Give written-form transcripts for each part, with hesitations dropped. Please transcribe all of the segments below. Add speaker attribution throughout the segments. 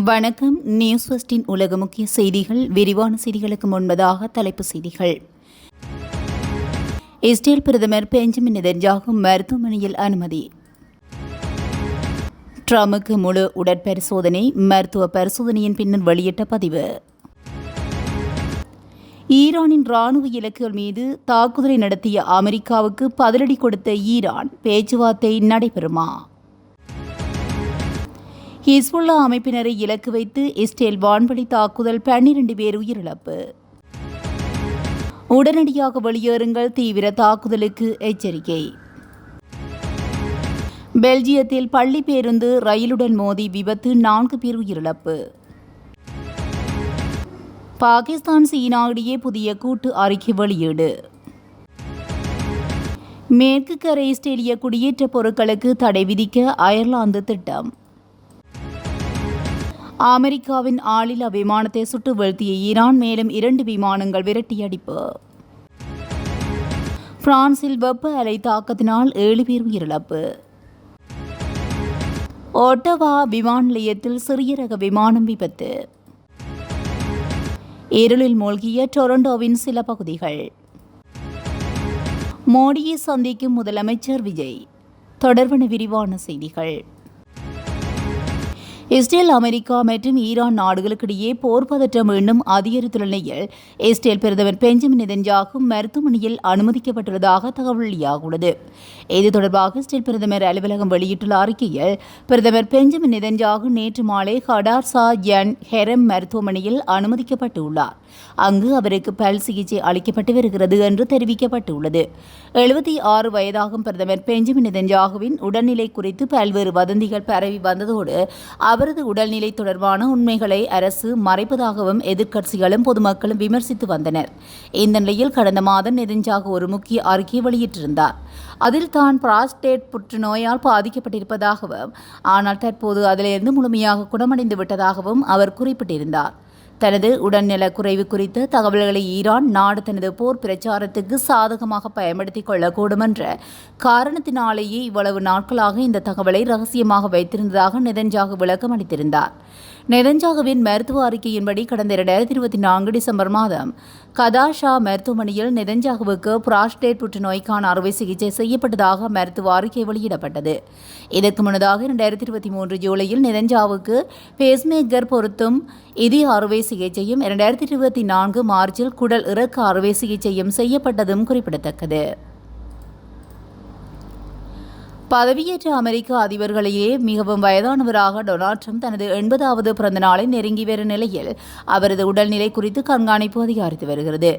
Speaker 1: வணக்கம். நியூஸ் ஃபர்ஸ்டின் உலக முக்கிய செய்திகள். விரிவான செய்திகளுக்கு முன்பதாக தலைப்புச் செய்திகள். இஸ்ரேல் பிரதமர் பெஞ்சமின் நெதன்யாகு மருத்துவமனையில் அனுமதி. ட்ரம்புக்கு முழு உடற்பரிசோதனை, மருத்துவ பரிசோதனையின் பின்னர் வெளியிட்ட பதிவு. ஈரானின் ராணுவ இலக்குகள் மீது தாக்குதலை நடத்திய அமெரிக்காவுக்கு பதிலடி கொடுத்த ஈரான், பேச்சுவார்த்தை நடைபெறுமா? ஹிஸ்புல்லா அமைப்பினரை இலக்கு வைத்து இஸ்ரேல் வான்வழி தாக்குதல், 12 பேர் உயிரிழப்பு. உடனடியாக வெளியேறுங்கள், தீவிர தாக்குதலுக்கு எச்சரிக்கை. பெல்ஜியத்தில் பள்ளி பேருந்து ரயிலுடன் மோதி விபத்து, 4 பேர் உயிரிழப்பு. பாகிஸ்தான் சீனா இடையே புதிய கூட்டு அறிக்கை வெளியீடு. மேற்கு கரை இஸ்ரேலிய குடியேற்ற பொருட்களுக்கு தடை விதிக்க அயர்லாந்து திட்டம். அமெரிக்காவின் ஆளில்லா விமானத்தை சுட்டு வீழ்த்திய ஈரான், மேலும் 2 விமானங்கள் விரட்டியடிப்பு. பிரான்சில் வெப்ப அலை தாக்கத்தினால் 7 பேர் உயிரிழப்பு. ஒட்டவா விமான நிலையத்தில் சிறிய ரக விமானம் விபத்து. இருளில் மூழ்கிய டொரண்டோவின் சில பகுதிகள். மோடியை சந்திக்கும் முதலமைச்சர் விஜய். தொடர்பான விரிவான செய்திகள். இஸ்ரேல், அமெரிக்கா மற்றும் ஈரான் நாடுகளுக்கிடையே போர் பதற்றம் மீண்டும் அதிகரித்துள்ள நிலையில் இஸ்ரேல் பிரதமர் பெஞ்சமின் நெதன்யாகு மருத்துவமனையில் அனுமதிக்கப்பட்டுள்ளதாக தகவல் வெளியாகியுள்ளது. இது தொடர்பாக இஸ்ரேல் பிரதமர் அலுவலகம் வெளியிட்டுள்ள அறிக்கையில், பிரதமர் பெஞ்சமின் நெதன்யாகு நேற்று மாலை ஹடார்சா என் ஹெரம் மருத்துவமனையில் அனுமதிக்கப்பட்டுள்ளார். அங்கு அவருக்கு பல் சிகிச்சை அளிக்கப்பட்டு வருகிறது என்று தெரிவிக்கப்பட்டுள்ளது. 76 வயதாகும் பிரதமர் பெஞ்சமின் நெதன்யாகுவின் உடல்நிலை குறித்து பல்வேறு வதந்திகள் பரவி வந்ததோடு அவரது உடல்நிலை தொடர்பான உண்மைகளை அரசு மறைப்பதாகவும் எதிர்க்கட்சிகளும் பொதுமக்களும் விமர்சித்து வந்தனர். இந்த நிலையில் கடந்த மாதம் நெதன்யாகு ஒரு முக்கிய அறிக்கை வெளியிட்டிருந்தார். அதில் தான் பிராஸ்டேட் புற்றுநோயால் பாதிக்கப்பட்டிருப்பதாகவும், ஆனால் தற்போது அதிலிருந்து முழுமையாக குணமடைந்து விட்டதாகவும் அவர் குறிப்பிட்டிருந்தார். தனது உடல்நலக் குறைவு குறித்த தகவல்களை ஈரான் நாடு தனது போர் பிரச்சாரத்துக்கு சாதகமாக பயன்படுத்திக் கொள்ளக்கூடும் என்ற காரணத்தினாலேயே இவ்வளவு நாட்களாக இந்த தகவலை ரகசியமாக வைத்திருந்ததாக நெதன்யாகு விளக்கம் அளித்திருந்தார். நெதன்யாகுவின் மருத்துவ அறிக்கையின்படி கடந்த 2024 டிசம்பர் மாதம் கதாஷா மருத்துவமனையில் நெதன்யாகுவுக்கு பிராஸ்டேட் புற்றுநோய்க்கான அறுவை சிகிச்சை செய்யப்பட்டதாக மருத்துவ அறிக்கை வெளியிடப்பட்டது. இதற்கு முன்னதாக 2023 ஜூலையில் நெதன்யாகுவுக்கு பேஸ்மேக்கர் பொருத்தும் இதய அறுவை சிகிச்சையும், 2024 மார்ச்சில் குடல் இறக்க அறுவை சிகிச்சையும் செய்யப்பட்டதும் குறிப்பிடத்தக்கது. பதவியேற்ற அமெரிக்க அதிபர்களிலே மிகவும் வயதானவராக டொனால்ட் ட்ரம்ப் தனது 80வது பிறந்த நாளை நெருங்கி வரும் நிலையில் அவரது உடல்நிலை குறித்து கண்காணிப்பு அதிகரித்து வருகிறது.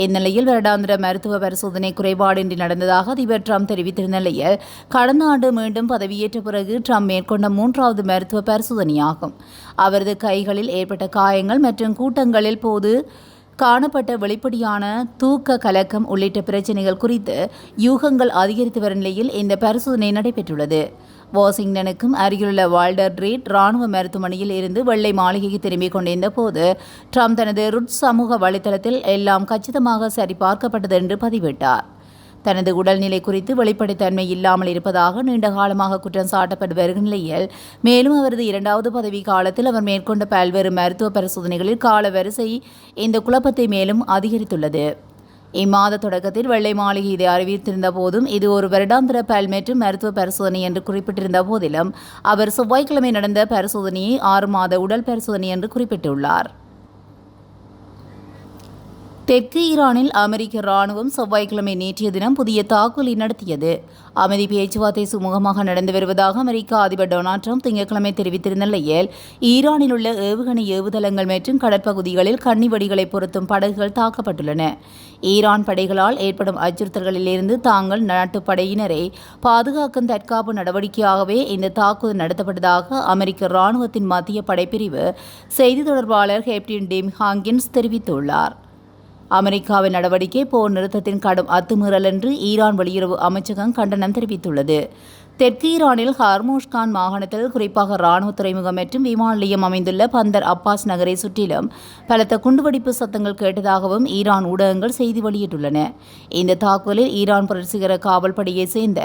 Speaker 1: இந்நிலையில் வருடாந்திர மருத்துவ பரிசோதனை குறைபாடின்றி நடந்ததாக அதிபர் ட்ரம்ப் தெரிவித்திருந்த நிலையில், கடந்த ஆண்டு மீண்டும் பதவியேற்ற பிறகு ட்ரம்ப் மேற்கொண்ட 3வது மருத்துவ பரிசோதனையாகும். அவரது கைகளில் ஏற்பட்ட காயங்கள் மற்றும் கூட்டங்களில் போது காணப்பட்ட வெளிப்படையான தூக்க கலக்கம் உள்ளிட்ட பிரச்சினைகள் குறித்து யூகங்கள் அதிகரித்து வரும் நிலையில் இந்த பரிசோதனை நடைபெற்றுள்ளது. வாஷிங்டனுக்கும் அருகிலுள்ள வால்டர் ரீட் ராணுவ மருத்துவமனையில் இருந்து வெள்ளை மாளிகைக்கு திரும்பிக் கொண்டிருந்த போது ட்ரம்ப் தனது ருட் சமூக வலைதளத்தில் எல்லாம் கச்சிதமாக சரிபார்க்கப்பட்டது என்று பதிவிட்டார். தனது உடல்நிலை குறித்து வெளிப்படைத்தன்மை இல்லாமல் இருப்பதாக நீண்ட காலமாக குற்றம் சாட்டப்பட்டு வருகிற நிலையில், மேலும் அவரது 2வது பதவி காலத்தில் அவர் மேற்கொண்ட பல்வேறு மருத்துவ பரிசோதனைகளில் காலவரிசை இந்த குழப்பத்தை மேலும் அதிகரித்துள்ளது. இம்மாத தொடக்கத்தில் வெள்ளை மாளிகை இதை அறிவித்திருந்த போதும் இது ஒரு வருடாந்திர பல் மற்றும் மருத்துவ பரிசோதனை என்று குறிப்பிட்டிருந்த போதிலும், அவர் செவ்வாய்க்கிழமை நடந்த பரிசோதனையை 6 மாத உடல் பரிசோதனை என்று குறிப்பிட்டுள்ளார். தெற்கு ஈரானில் அமெரிக்க ராணுவம் செவ்வாய்க்கிழமை நேற்றைய தினம் புதிய தாக்குதலை நடத்தியது. அமைதி பேச்சுவார்த்தை சுமூகமாக நடந்து வருவதாக அமெரிக்க அதிபர் டொனால்ட் ட்ரம்ப் திங்கட்கிழமை தெரிவித்திருந்த நிலையில், ஈரானில் உள்ள ஏவுகணை ஏவுதளங்கள் மற்றும் கடற்பகுதிகளில் கன்னிவெடிகளை பொருத்தும் படகுகள் தாக்கப்பட்டுள்ளன. ஈரான் படைகளால் ஏற்படும் அச்சுறுத்தல்களிலிருந்து தாங்கள் நாட்டு படையினரை பாதுகாக்கும் தற்காப்பு நடவடிக்கையாகவே இந்த தாக்குதல் நடத்தப்பட்டதாக அமெரிக்க ராணுவத்தின் மத்திய படைப்பிரிவு செய்தி தொடர்பாளர் கேப்டன் டிம் ஹாங்கின்ஸ் தெரிவித்துள்ளார். அமெரிக்காவின் நடவடிக்கை போர் நிறுத்தத்தின் கடும் அத்துமீறல் என்று ஈரான் வெளியுறவு அமைச்சகம் கண்டனம் தெரிவித்துள்ளது. தெற்கு ஈரானில் ஹார்மோஷ்கான் மாகாணத்தில் குறிப்பாக ராணுவ துறைமுகம் மற்றும் விமான நிலையம் அமைந்துள்ள பந்தர் அப்பாஸ் நகரை சுற்றிலும் பலத்த குண்டுவெடிப்பு சத்தங்கள் கேட்டதாகவும் ஈரான் ஊடகங்கள் செய்தி வெளியிட்டுள்ளன. இந்த தாக்குதலில் ஈரான் புரட்சிகர காவல் படையைச் சேர்ந்த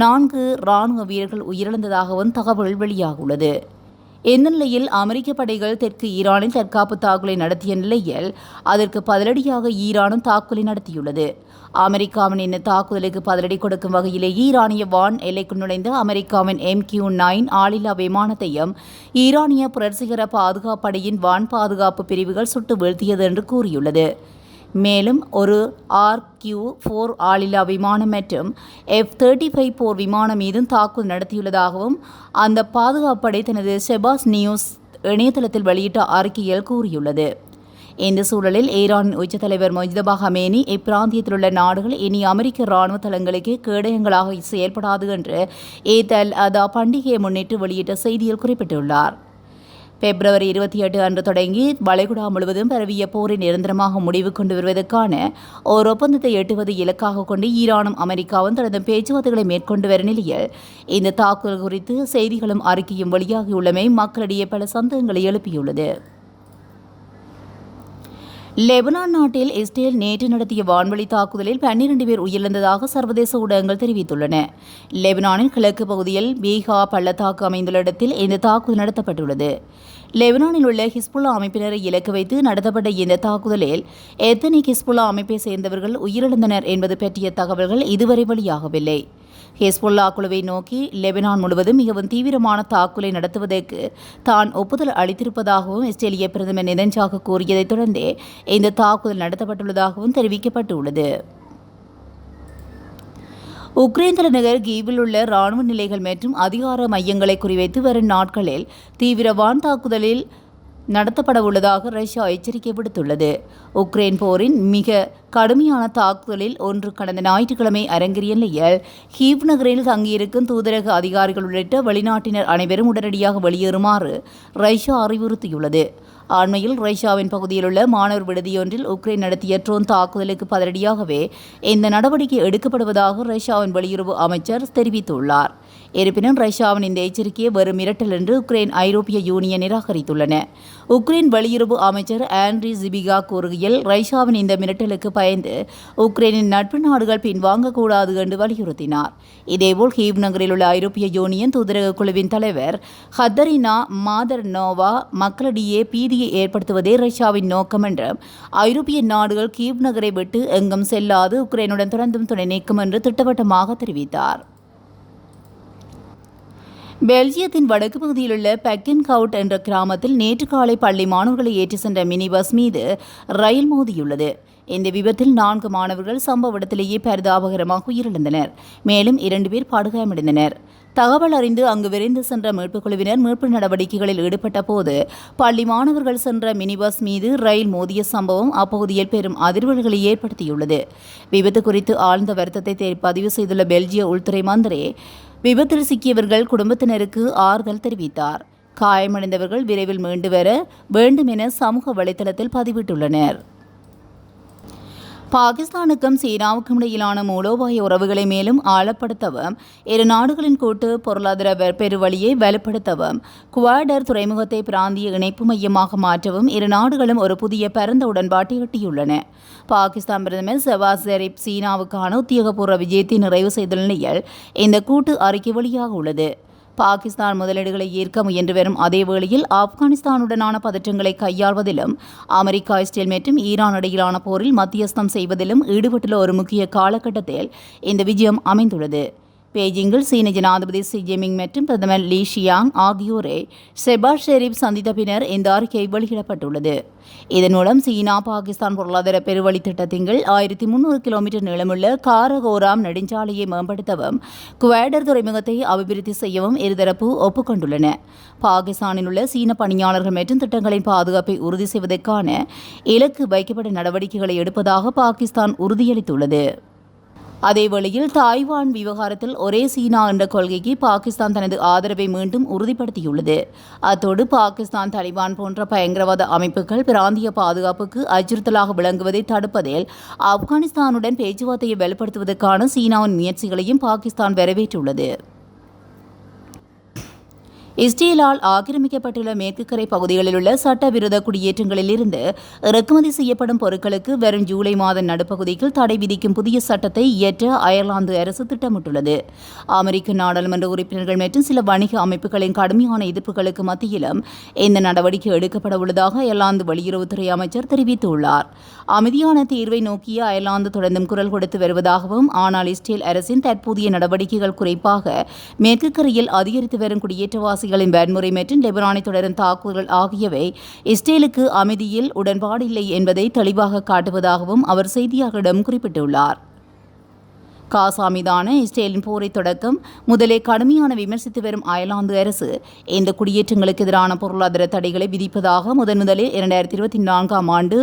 Speaker 1: 4 ராணுவ வீரர்கள் உயிரிழந்ததாகவும் தகவல் வெளியாகியுள்ளது. இந்த நிலையில் அமெரிக்க படைகள் தெற்கு ஈரானில் தற்காப்பு தாக்குதலை நடத்திய நிலையில் அதற்கு பதிலடியாக ஈரானும் தாக்குதலை நடத்தியுள்ளது. அமெரிக்காவின் இந்த தாக்குதலுக்கு பதிலடி கொடுக்கும் வகையிலே ஈரானிய வான் எல்லைக்கு நுழைந்த அமெரிக்காவின் MQ-9 ஆளில்லா விமானத்தையும் ஈரானிய புரட்சிகர பாதுகாப்பு படையின் வான் பாதுகாப்பு பிரிவுகள் சுட்டு வீழ்த்தியது என்று கூறியுள்ளது. மேலும் ஒரு RQ-4 ஆளில்லா விமானம் மற்றும் F-35 போர் விமானம் மீதும் தாக்குதல் நடத்தியுள்ளதாகவும் அந்த பாதுகாப்படை தனது ஷெபாஸ் நியூஸ் இணையதளத்தில் வெளியிட்ட அறிக்கையில் கூறியுள்ளது. இந்த சூழலில் ஈரானின் உச்ச தலைவர் முஜ்தபா ஹமேனி இப்பிராந்தியத்தில் உள்ள நாடுகள் இனி அமெரிக்க இராணுவ தளங்களுக்கு கேடயங்களாக செயல்படாது என்று ஈத் அல் அதா பண்டிகையை முன்னிட்டு வெளியிட்ட செய்தியில் குறிப்பிட்டுள்ளார். பிப்ரவரி 28 அன்று தொடங்கி வளைகுடா முழுவதும் பரவிய போரை நிரந்தரமாக முடிவு கொண்டு வருவதற்கான ஓர் ஒப்பந்தத்தை எட்டுவது இலக்காக கொண்டு ஈரானும் அமெரிக்காவும் தனது பேச்சுவார்த்தைகளை மேற்கொண்டு வரும் நிலையில் இந்த தாக்குதல் குறித்து செய்திகளும் அறிக்கையும் வெளியாகியுள்ளமை மக்களிடையே பல சந்தேகங்களை எழுப்பியுள்ளது. லெபனான் நாட்டில் இஸ்ரேல் நேற்று நடத்திய வான்வழி தாக்குதலில் 12 பேர் உயிரிழந்ததாக சர்வதேச ஊடகங்கள் தெரிவித்துள்ளன. லெபனானின் கிழக்கு பகுதியில் பீகா பள்ளத்தாக்கு அமைந்துள்ள இடத்தில் இந்த தாக்குதல் நடத்தப்பட்டுள்ளது. லெபனானில் உள்ள ஹிஸ்புல்லா அமைப்பினரை இலக்கு வைத்து நடத்தப்பட்ட இந்த தாக்குதலில் எத்தனை ஹிஸ்புல்லா அமைப்பை சேர்ந்தவர்கள் உயிரிழந்தனர் என்பது பற்றிய தகவல்கள் இதுவரை வெளியாகவில்லை. ஹிஸ்புல்லா குழுவை நோக்கி லெபனான் முழுவதும் மிகவும் தீவிரமான தாக்குதலை நடத்துவதற்கு தான் ஒப்புதல் அளித்திருப்பதாகவும் இஸ்ரேலிய பிரதமர் நெதன்யாகு கூறியதைத் தொடர்ந்தே இந்த தாக்குதல் நடத்தப்பட்டுள்ளதாகவும் தெரிவிக்கப்பட்டுள்ளது. உக்ரைன் தலைநகர் கீவில் உள்ள ராணுவ நிலைகள் மற்றும் அதிகார மையங்களை குறிவைத்து வரும் நாட்களில் தீவிர வான் தாக்குதலில் நடத்தப்படவுள்ளதாக ரஷ்யா எச்சரிக்கை விடுத்துள்ளது. உக்ரைன் போரின் மிக கடுமையான தாக்குதலில் ஒன்று கடந்த ஞாயிற்றுக்கிழமை அரங்கேறிய நிலையில் கீவ் நகரில் தங்கியிருக்கும் தூதரக அதிகாரிகள் உள்ளிட்ட வெளிநாட்டினர் அனைவரும் உடனடியாக வெளியேறுமாறு ரஷ்யா அறிவுறுத்தியுள்ளது. அண்மையில் ரஷ்யாவின் பகுதியில் உள்ள மாணவர் விடுதியொன்றில் உக்ரைன் நடத்திய ட்ரோன் தாக்குதலுக்கு பதிலடியாகவே இந்த நடவடிக்கை எடுக்கப்படுவதாக ரஷ்யாவின் வெளியுறவு அமைச்சர் தெரிவித்துள்ளார். இருப்பினும் ரஷ்யாவின் இந்த எச்சரிக்கையை வெறும் மிரட்டல் என்று உக்ரைன் ஐரோப்பிய யூனியன் நிராகரித்துள்ளன. உக்ரைன் வெளியுறவு அமைச்சர் ஆண்ட்ரி ஜிபிகா கூறுகையில் ரஷ்யாவின் இந்த மிரட்டலுக்கு பயந்து உக்ரைனின் நட்பு நாடுகள் பின்வாங்கக்கூடாது என்று வலியுறுத்தினார். இதேபோல் கீவ் நகரில் உள்ள ஐரோப்பிய யூனியன் தூதரக குழுவின் தலைவர் ஹத்தரினா மாதர்னோவா மக்களிடையே பீதியை ஏற்படுத்துவதே ரஷ்யாவின் நோக்கம் என்றும் ஐரோப்பிய நாடுகள் கீவ் நகரை விட்டு எங்கும் செல்லாது உக்ரைனுடன் தொடர்ந்தும் துணை நீக்கும் என்று திட்டவட்டமாக தெரிவித்தார். பெல்ஜியத்தின் வடக்கு பகுதியில் உள்ள பெக்கென்கவுட் என்ற கிராமத்தில் நேற்று காலை பள்ளி மாணவர்களை ஏற்றி சென்ற மினி பஸ் மீது ரயில் மோதியுள்ளது. இந்த விபத்தில் 4 மாணவர்கள் சம்பவ இடத்திலேயே பரிதாபகரமாக உயிரிழந்தனர். மேலும் 2 பேர் படுகாயமடைந்தனர். தகவல் அறிந்து அங்கு விரைந்து சென்ற மீட்புக் குழுவினர் மீட்பு நடவடிக்கைகளில் ஈடுபட்ட போது பள்ளி மாணவர்கள் சென்ற மினி பஸ் மீது ரயில் மோதிய சம்பவம் அப்பகுதியில் பெரும் அதிர்வல்களை ஏற்படுத்தியுள்ளது. விபத்து குறித்து ஆழ்ந்த வருத்தத்தை பதிவு செய்துள்ள பெல்ஜிய உள்துறை மந்திரி விபத்தில் சிக்கியவர்கள் குடும்பத்தினருக்கு ஆறுதல் தெரிவித்தார். காயமடைந்தவர்கள் விரைவில் மீண்டு வர வேண்டும் என சமூக வலைதளத்தில் பதிவிட்டுள்ளனர். பாகிஸ்தானுக்கும் சீனாவுக்கும் இடையிலான மூலோபாய உறவுகளை மேலும் ஆழப்படுத்தவும் இரு நாடுகளின் கூட்டு பொருளாதார பெருவழியை வலுப்படுத்தவும் குவாடர் துறைமுகத்தை பிராந்திய இணைப்பு மையமாக மாற்றவும் இரு நாடுகளும் ஒரு புதிய பரந்த உடன்பாட்டை எட்டியுள்ளன. பாகிஸ்தான் பிரதமர் ஷெபாஸ் ஷெரீப் சீனாவுக்கான உத்தியோகபூர்வ விஜயத்தை நிறைவு செய்துள்ள நிலையில் இந்த கூட்டு அறிக்கை வெளியாக உள்ளது. பாகிஸ்தான் முதலீடுகளை ஈர்க்க முயன்று வரும் அதேவேளையில் ஆப்கானிஸ்தானுடனான பதற்றங்களை கையாள்வதிலும் அமெரிக்கா, இஸ்ரேல் மற்றும் ஈரான் இடையிலான போரில் மத்தியஸ்தம் செய்வதிலும் ஈடுபட்டுள்ள ஒரு முக்கிய காலகட்டத்தில் இந்த விஜயம் அமைந்துள்ளது. பெய்ஜிங்கில் சீன ஜனாதிபதி ஷி ஜின்பிங் மற்றும் பிரதமர் லீ ஷியாங் ஆகியோரை ஷெபாஸ் ஷெரீப் சந்தித்த பின்னர் இந்த அறிக்கை வெளியிடப்பட்டுள்ளது. இதன் மூலம் சீனா பாகிஸ்தான் பொருளாதார பெருவழி திட்டத்தின் கீழ் 1300 கிலோமீட்டர் நீளமுள்ள காரகோராம் நெடுஞ்சாலையை மேம்படுத்தவும் குவாடர் துறைமுகத்தை அபிவிருத்தி செய்யவும் இருதரப்பு ஒப்புக்கொண்டுள்ளன. பாகிஸ்தானில் உள்ள சீன பணியாளர்கள் மற்றும் திட்டங்களின் பாதுகாப்பை உறுதி செய்வதற்கான இலக்கு வைக்கப்பட்ட நடவடிக்கைகளை எடுப்பதாக பாகிஸ்தான் உறுதியளித்துள்ளது. அதேவேளையில் தாய்வான் விவகாரத்தில் ஒரே சீனா என்ற கொள்கைக்கு பாகிஸ்தான் தனது ஆதரவை மீண்டும் உறுதிப்படுத்தியுள்ளது. அத்தோடு பாகிஸ்தான், தாலிபான் போன்ற பயங்கரவாத அமைப்புகள் பிராந்திய பாதுகாப்புக்கு அச்சுறுத்தலாக விளங்குவதை தடுப்பதில் ஆப்கானிஸ்தானுடன் பேச்சுவார்த்தையை வலுப்படுத்துவதற்கான சீனாவின் முயற்சிகளையும் பாகிஸ்தான் வரவேற்றுள்ளது. இஸ்ரேலால் ஆக்கிரமிக்கப்பட்டுள்ள மேற்கு கரை பகுதிகளில் உள்ள சட்டவிரோத குடியேற்றங்களில் இருந்து இறக்குமதி செய்யப்படும் பொருட்களுக்கு வரும் ஜூலை மாத நடுப்பகுதியில் தடை விதிக்கும் புதிய சட்டத்தை இயற்ற அயர்லாந்து அரசு திட்டமிட்டுள்ளது. அமெரிக்க நாடாளுமன்ற உறுப்பினர்கள் மற்றும் சில வணிக அமைப்புகளின் கடுமையான எதிர்ப்புகளுக்கு மத்தியிலும் இந்த நடவடிக்கை எடுக்கப்பட உள்ளதாக அயர்லாந்து வெளியுறவுத்துறை அமைச்சர் தெரிவித்துள்ளார். அமைதியான தீர்வை நோக்கிய அயர்லாந்து தொடர்ந்தும் குரல் கொடுத்து வருவதாகவும், ஆனால் இஸ்ரேல் அரசின் தற்போதைய நடவடிக்கைகள் குறிப்பாக மேற்கு கரையில் அதிகரித்து வரும் குடியேற்றவாசி வன்முறை மற்றும் லெபனானை தொடரும் தாக்குதல்கள் ஆகியவை இஸ்ரேலுக்கு அமைதியில் உடன்பாடில்லை என்பதை தெளிவாக காட்டுவதாகவும் அவர் செய்தியாளர்களிடம் குறிப்பிட்டுள்ளார். காசா மீதான இஸ்ரேலின் போரை தொடக்கம் முதலே கடுமையான விமர்சித்து வரும் அயர்லாந்து அரசு இந்த குடியேற்றங்களுக்கு எதிரான பொருளாதார தடைகளை விதிப்பதாக முதலில் 2024ஆம் ஆண்டு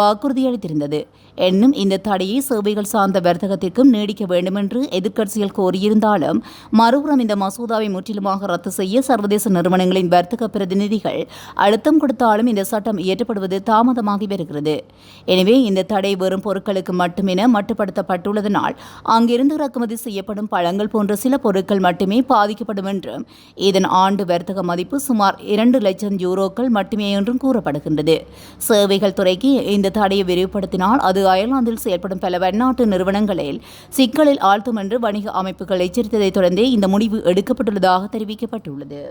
Speaker 1: வாக்குறுதி அளித்திருந்தது. என்னும் இந்த தடையை சேவைகள் சார்ந்த வர்த்தகத்திற்கும் நீடிக்க வேண்டும் என்று எதிர்க்கட்சிகள் கோரியிருந்தாலும், மறுபுறம் இந்த மசோதாவை முற்றிலுமாக ரத்து செய்ய சர்வதேச நிறுவனங்களின் வர்த்தக பிரதிநிதிகள் அழுத்தம் கொடுத்தாலும் இந்த சட்டம் இயற்றப்படுவது தாமதமாகி வருகிறது. எனவே இந்த தடை வெறும் பொருட்களுக்கு மட்டுமென மட்டுப்படுத்தப்பட்டுள்ளதனால் அங்கிருந்து இறக்குமதி செய்யப்படும் பழங்கள் போன்ற சில பொருட்கள் மட்டுமே பாதிக்கப்படும் என்றும், இதன் ஆண்டு வர்த்தக மதிப்பு சுமார் 2 லட்சம் யூரோக்கள் மட்டுமே என்றும் கூறப்படுகின்றது. சேவைகள் துறைக்கு இந்த தடையை விரிவுபடுத்தினால் அது அயர்லாந்தில் செயல்படும் பல பன்னாட்டு நிறுவனங்களில் சிக்கலில் ஆழ்த்தும் என்று வணிக அமைப்புகள் எச்சரித்ததைத் தொடர்ந்தே இந்த முடிவு எடுக்கப்பட்டுள்ளதாக தெரிவிக்கப்பட்டுள்ளது.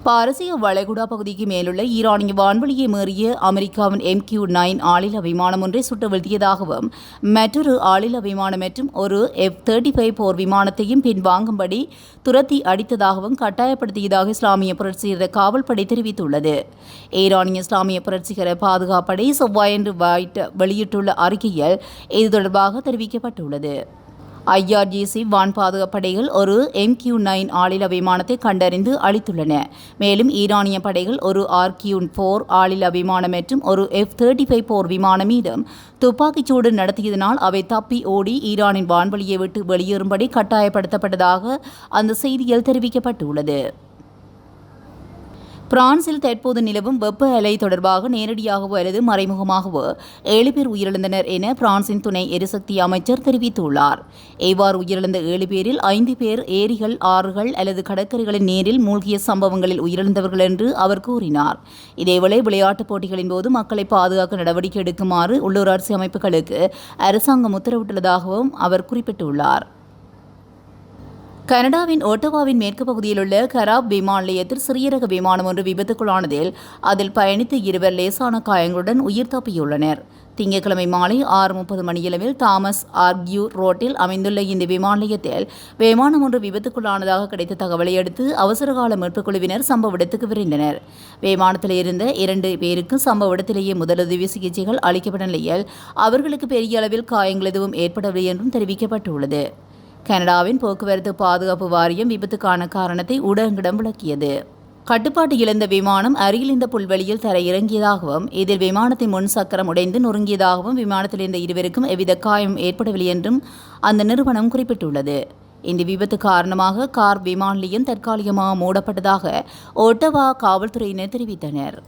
Speaker 1: பாரசீக வளைகுடா பகுதிக்கு மேலுள்ள ஈரானிய வான்வெளியை மீறிய அமெரிக்காவின் MQ-9 ஆளில்லா விமானம் ஒன்றை சுட்டு வீழ்த்தியதாகவும், மற்றொரு ஆளில்லா விமானம் மற்றும் ஒரு F-35 போர் விமானத்தையும் பின்வாங்கும்படி துரத்தி அடித்ததாகவும் கட்டாயப்படுத்தியதாக இஸ்லாமிய புரட்சிகர காவல்படை தெரிவித்துள்ளது. ஈரானிய இஸ்லாமிய புரட்சிகர பாதுகாப்படை செவ்வாயன்று வெளியிட்டுள்ள அறிக்கையில் இது தொடர்பாக தெரிவிக்கப்பட்டுள்ளது. IRGC வான் பாதுகாப்படைகள் ஒரு MQ-9 ஆளில்லா விமானத்தை கண்டறிந்து அளித்துள்ளன. மேலும் ஈரானிய படைகள் ஒரு RQ-4 ஆளில்லா விமானம் மற்றும் ஒரு F-35 போர் விமானம் மீதும் துப்பாக்கிச்சூடு நடத்தியதனால் அவை தப்பி ஓடி ஈரானின் வான்வெளியை விட்டு வெளியேறும்படி கட்டாயப்படுத்தப்பட்டதாக அந்த செய்தியில் தெரிவிக்கப்பட்டுள்ளது. பிரான்சில் தற்போது நிலவும் வெப்ப அலை தொடர்பாக நேரடியாகவோ அல்லது மறைமுகமாகவோ 7 பேர் உயிரிழந்தனர் என பிரான்சின் துணை எரிசக்தி அமைச்சர் தெரிவித்துள்ளார். இவ்வாறு உயிரிழந்த 7 பேரில் 5 பேர் ஏரிகள், ஆறுகள் அல்லது கடற்கரைகளின் நீரில் மூழ்கிய சம்பவங்களில் உயிரிழந்தவர்கள் என்று அவர் கூறினார். இதேவேளை விளையாட்டுப் போட்டிகளின் போது மக்களை பாதுகாக்க நடவடிக்கை எடுக்குமாறு உள்ளூராட்சி அமைப்புகளுக்கு அரசாங்கம் உத்தரவிட்டுள்ளதாகவும் அவர் குறிப்பிட்டுள்ளார். கனடாவின் ஒட்டவாவின் மேற்கு பகுதியில் உள்ள கராப் விமான நிலையத்தில் சிறிய ரக விமானம் ஒன்று விபத்துக்குள்ளானதில் அதில் பயணித்த 2 லேசான காயங்களுடன் உயிர் தப்பியுள்ளனர். திங்கட்கிழமை மாலை 6:30 மணியளவில் தாமஸ் ஆர்கியூ ரோட்டில் அமைந்துள்ள இந்த விமான நிலையத்தில் விமானம் ஒன்று விபத்துக்குள்ளானதாக கிடைத்த தகவலை அடுத்து அவசரகால மீட்புக் குழுவினர் சம்பவ இடத்துக்கு விரைந்தனர். விமானத்தில் இருந்த 2 பேருக்கு சம்பவ இடத்திலேயே முதலுதவி சிகிச்சைகள் அளிக்கப்பட்ட நிலையில் அவர்களுக்கு பெரிய அளவில் காயங்கள் எதுவும் ஏற்படவில்லை என்றும் தெரிவிக்கப்பட்டுள்ளது. கனடாவின் போக்குவரத்து பாதுகாப்பு வாரியம் விபத்துக்கான காரணத்தை ஊடகங்களிடம் விளக்கியது. கட்டுப்பாட்டு இழந்த விமானம் அருகில் இந்த புல்வெளியில் தரையிறங்கியதாகவும், இதில் விமானத்தின் முன் சக்கரம் உடைந்து நொறுங்கியதாகவும், விமானத்தில் இருந்த 2 பேருக்கும் எவ்வித காயம் ஏற்படவில்லை என்றும் அந்த நிறுவனம் குறிப்பிட்டுள்ளது. இந்த விபத்து காரணமாக கார் விமான நிலையம் தற்காலிகமாக மூடப்பட்டதாக ஒட்டவா காவல்துறையினர் தெரிவித்தனர்.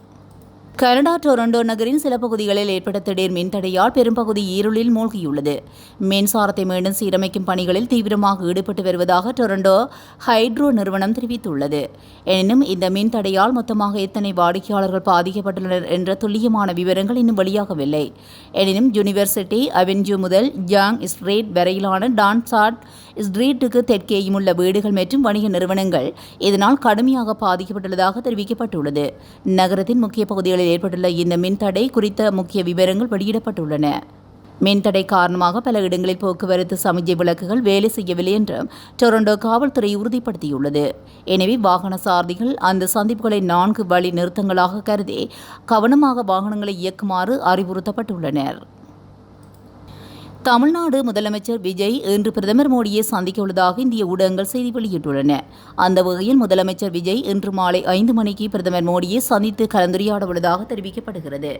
Speaker 1: கனடா டொரண்டோ நகரின் சில பகுதிகளில் ஏற்பட்ட திடீர் மின்தடையால் பெரும்பகுதி இருளில் மூழ்கியுள்ளது. மின்சாரத்தை மீண்டும் சீரமைக்கும் பணிகளில் தீவிரமாக ஈடுபட்டு வருவதாக டொரண்டோ ஹைட்ரோ நிறுவனம் தெரிவித்துள்ளது. எனினும் இந்த மின்தடையால் மொத்தமாக எத்தனை வாடிக்கையாளர்கள் பாதிக்கப்பட்டுள்ளனர் என்ற துல்லியமான விவரங்கள் இன்னும் வெளியாகவில்லை. எனினும் யூனிவர்சிட்டி அவென்யூ முதல் ஜாங் ஸ்ட்ரீட் வரையிலான டான்சார்ட் ஸ்ட்ரீட்டுக்கு தெற்கேயும் உள்ள வீடுகள் மற்றும் வணிக நிறுவனங்கள் இதனால் கடுமையாக பாதிக்கப்பட்டுள்ளதாக தெரிவிக்கப்பட்டுள்ளது. நகரத்தின் முக்கிய பகுதிகளில் ஏற்பட்டுள்ள இந்த மின்தடை குறித்த முக்கிய விவரங்கள் வெளியிடப்பட்டுள்ளன. மின்தடை காரணமாக பல இடங்களில் போக்குவரத்து சமிஞ்சை விளக்குகள் வேலை செய்யவில்லை என்றும் டொரண்டோ காவல்துறை உறுதிப்படுத்தியுள்ளது. எனவே வாகன சாரதிகள் அந்த சந்திப்புகளை 4 வழி நிறுத்தங்களாக கருதி கவனமாக வாகனங்களை இயக்குமாறு அறிவுறுத்தப்பட்டுள்ளனர். தமிழ்நாடு முதலமைச்சர் விஜய் இன்று பிரதமர் மோடியை சந்திக்க உள்ளதாக இந்திய ஊடகங்கள் செய்தி வெளியிட்டுள்ளன. அந்த வகையில் முதலமைச்சர் விஜய் இன்று மாலை 5 மணிக்கு பிரதமர் மோடியை சந்தித்து கலந்துரையாட உள்ளதாக தெரிவிக்கப்படுகிறது.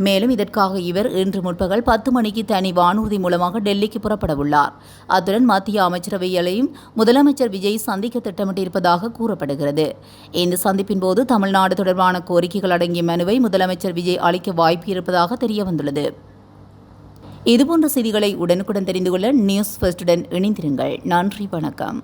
Speaker 1: மேலும் இதற்காக இவர் இன்று முற்பகல் 10 மணிக்கு தனி வானூர்தி மூலமாக டெல்லிக்கு புறப்பட உள்ளார். அத்துடன் மத்திய அமைச்சரவையையும் முதலமைச்சர் விஜய் சந்திக்க திட்டமிட்டிருப்பதாக கூறப்படுகிறது. இந்த சந்திப்பின் போது தமிழ்நாடு தொடர்பான கோரிக்கைகள் அடங்கிய மனுவை முதலமைச்சர் விஜய் அளிக்க வாய்ப்பு இருப்பதாக தெரியவந்துள்ளது. இதுபோன்ற செய்திகளை உடனுக்குடன் தெரிந்து கொள்ள நியூஸ் ஃபர்ஸ்டுடன் இணைந்திருங்கள். நன்றி, வணக்கம்.